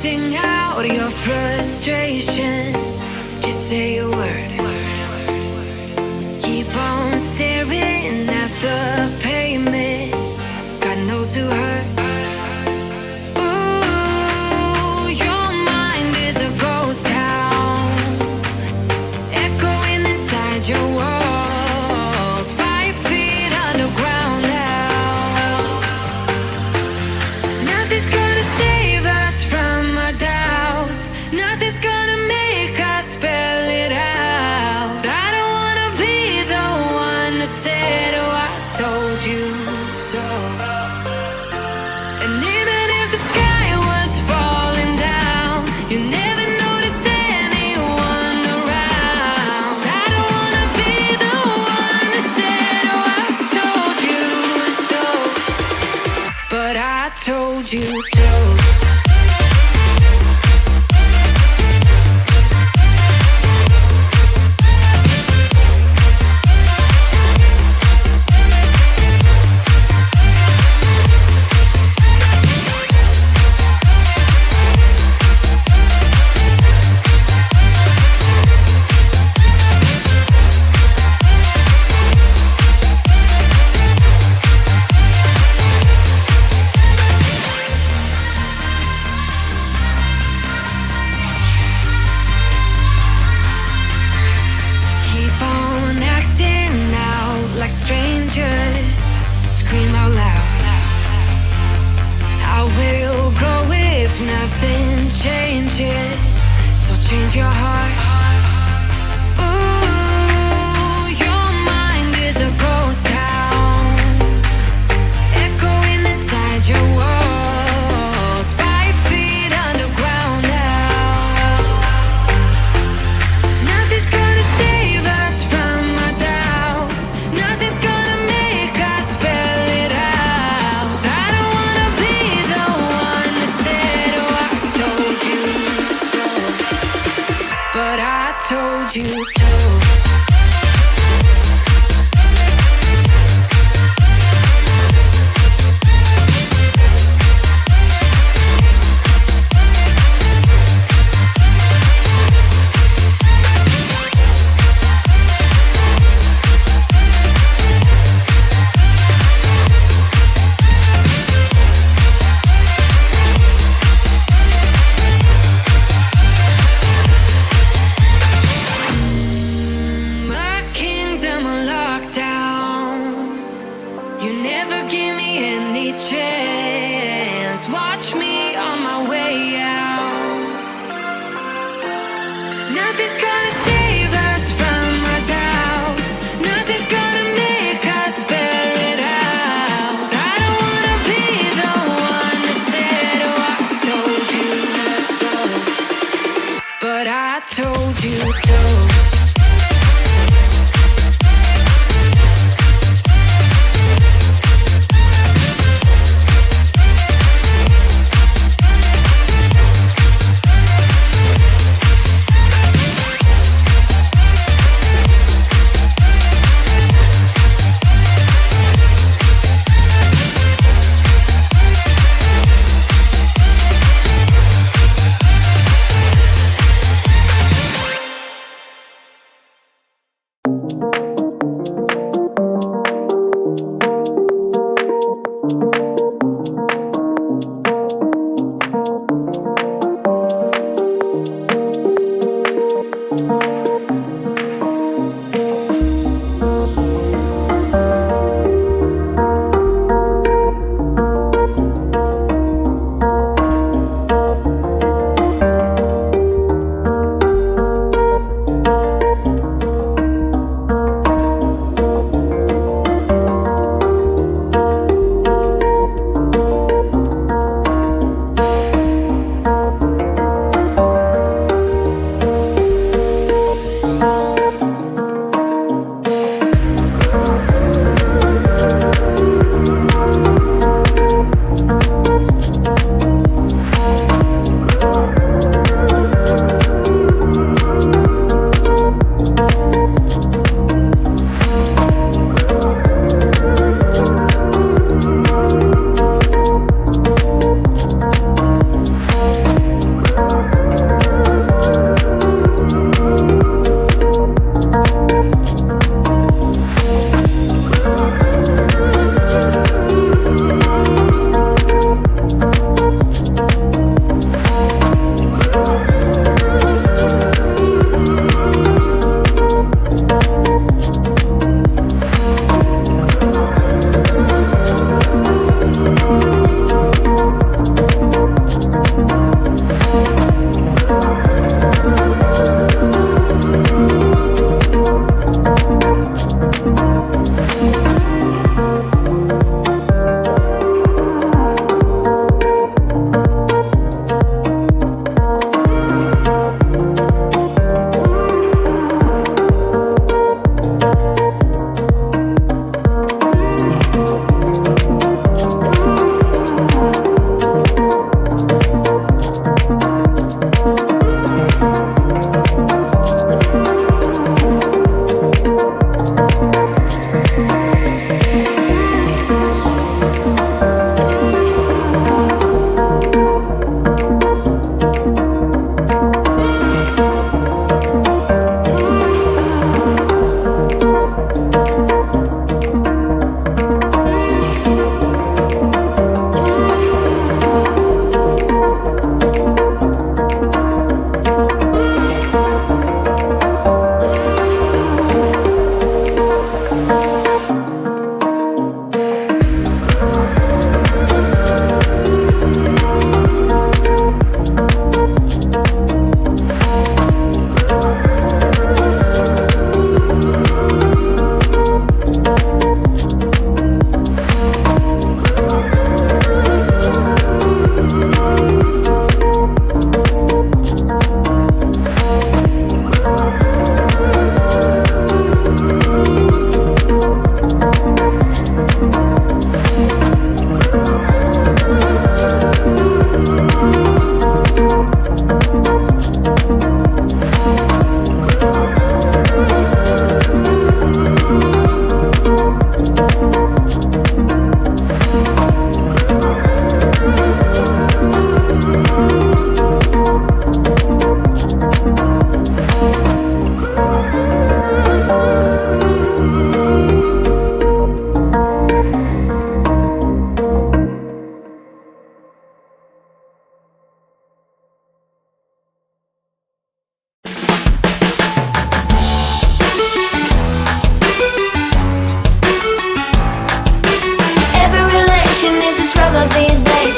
Sing out your frustration. Just say a word. Keep on staring at the pavement. God knows who hurt. Ooh, your mind is a ghost town, echoing inside your walls. 5 feet underground now. Nothing's gonna save us from our doubts. Nothing's gonna make us spell it out. I don't wanna be the one who said, oh, I told you so. And even if the sky was falling down, you never noticed anyone around. I don't wanna be the one who said, oh, I told you so. But I told you so. Keep on acting out like strangers. Scream out loud. I will go if nothing changes. So change your heart. Ooh, your mind is a ghost town, echoing inside your walls. 5 feet underground now. Nothing's gonna save us from our doubts. Nothing's gonna make us spell it out. I don't wanna be the one who said, oh, I told you so. But I told you so. My kingdom on lockdown. You never give me any chance. Watch me on my way out. Nothing's gonna save us from our doubts. Nothing's gonna make us spell it out. I don't wanna be the one who said, oh, I told you so. But I told you so.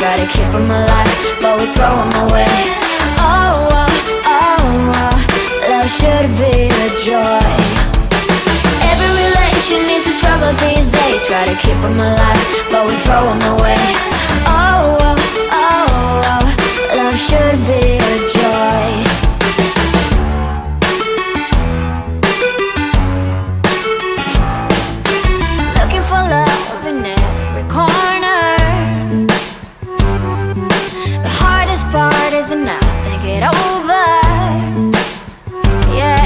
try to keep them alive, but we throw them away. Oh, oh, oh, oh, love should be a joy. Every relation needs a struggle these days, try to keep them alive, but we throw them away. Oh, oh, oh, oh, love should be a joy. Looking for love in every corner. The hardest part is to not think it over. Yeah.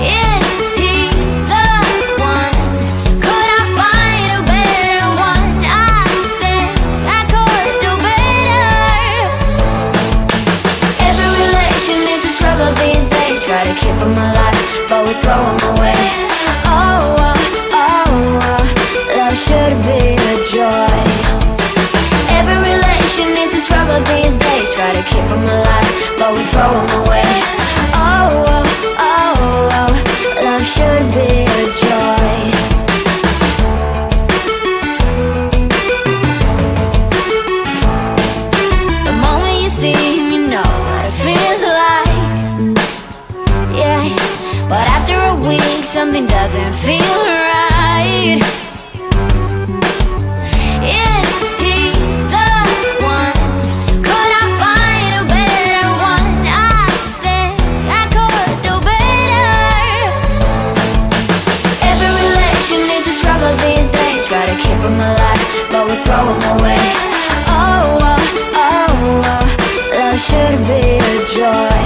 Is he the one? Could I find a better one? I think I could do better. Every relation is a struggle these days, try to keep them alive, but we throw them away. Oh, oh, oh, oh, love should be a joy. Every relation is a struggle these days, try to keep them alive, but we throw them away. Oh, oh, oh, oh, love should be a joy. The moment you see him, you know what it feels like. Yeah, but after a week, something doesn't feel right. Is he the one? Could I find a better one? I think I could do better. Every relation is a struggle these days, try to keep them alive, but we throw them away. Oh, oh, oh, oh, love should be a joy.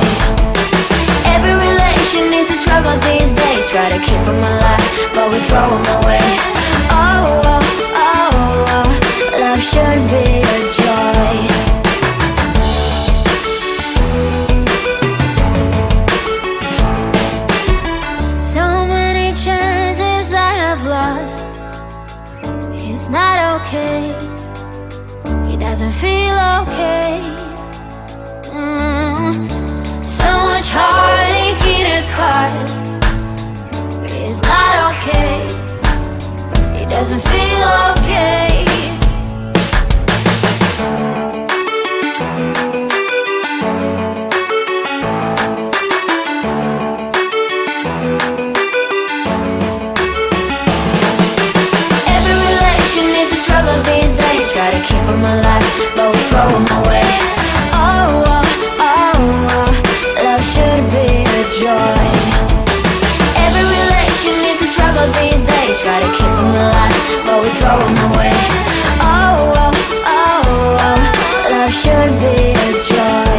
Every relation is a struggle these days, try to keep them alive, but we throw them away. Oh, oh, oh, oh, love should be a joy. So many chances I have lost. It's not okay. He doesn't feel okay. So much heartache in his heart. It's not okay. He doesn't feel okay. Every relation is a struggle these days, try to keep them alive, but we throw them away. Oh, oh, oh, oh, love should be a joy. Every relation is a struggle these days, try to keep them alive, but we throw them away. Oh, oh, oh, oh, love should be a joy.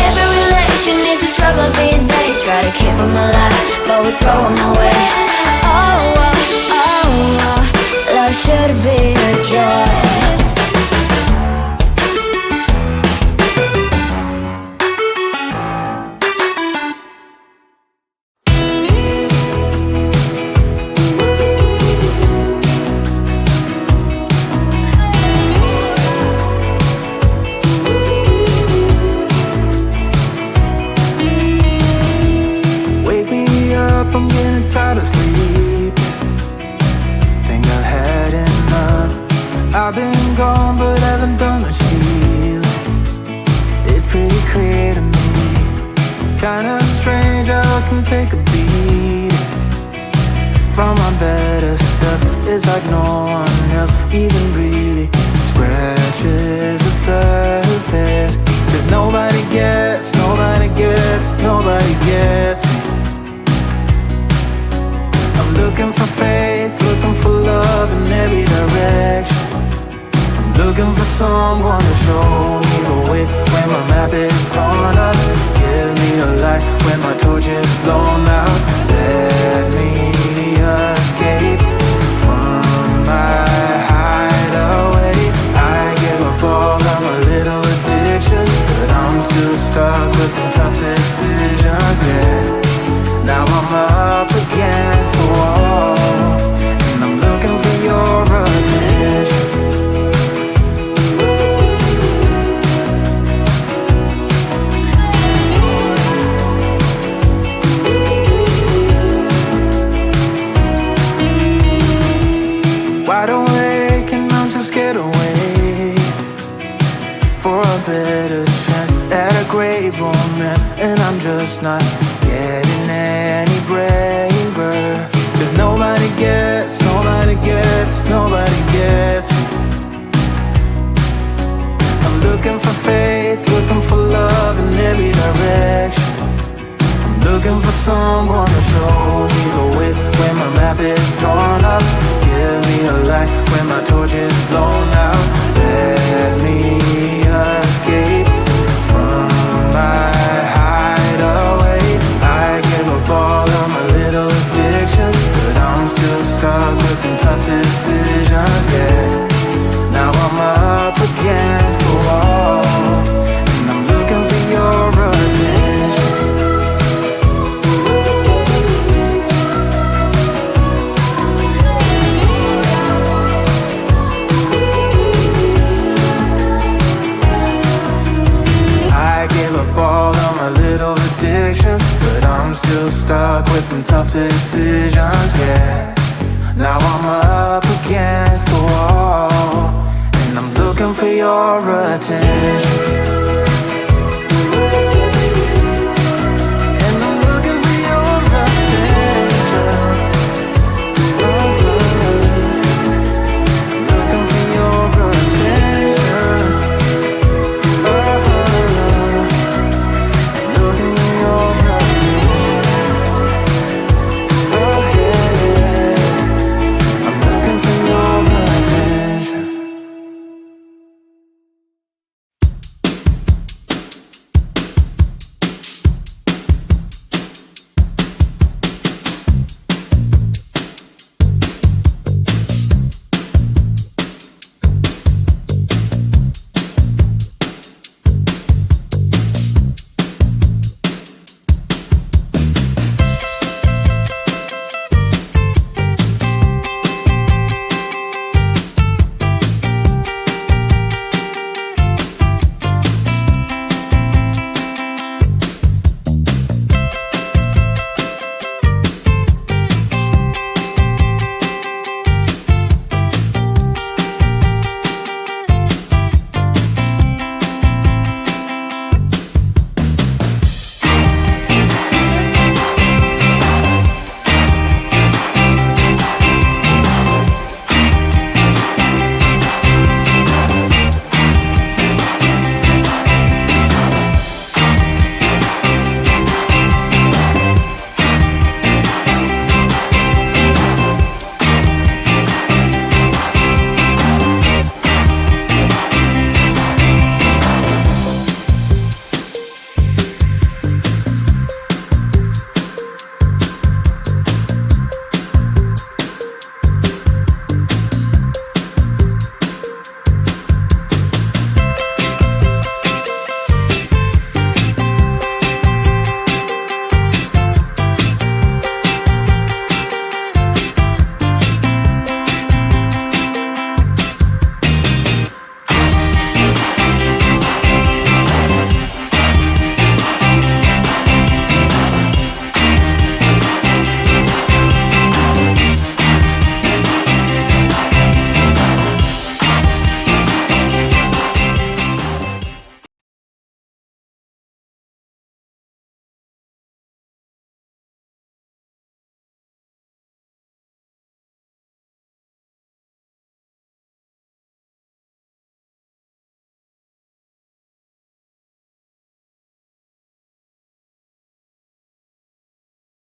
Every relation is a struggle these days, try to keep them alive, but we throw them away. Oh, oh, oh, oh, love should be a joy. Wake me up, I'm getting tired of sleep. Think I've had enough. I've been gone, but haven't done much healing. It's pretty clear to me. Kinda strange how I can take a beat from my better self. It's like no one else even really scratches the surface. 'Cause nobody gets, nobody gets, nobody gets me. I'm looking for faith, looking for love in every direction. I'm looking for someone to show me the way when my map is torn up. Give me a light when my torch is blown out. Let me escape from my hideaway. I give up all of my little addictions, but I'm still stuck with some tough decisions, yeah. Now I'm up against the wall, and I'm looking for your attention. for a better chance at a great romance, and I'm just not getting any braver. 'Cause nobody gets me. I'm looking for faith, looking for love in every direction. I'm looking for someone to show me the way when my map is drawn up. Give me a light when my torch is blown out. Let me escape from my hideaway. I give up all of my little addictions, but I'm still stuck with some tough decisions, yeah. Now I'm up against the wall, and I'm looking for your attention. I give up all of my little addictions, but I'm still stuck with some tough decisions, yeah. Now I'm up against the wall, and I'm looking for your attention.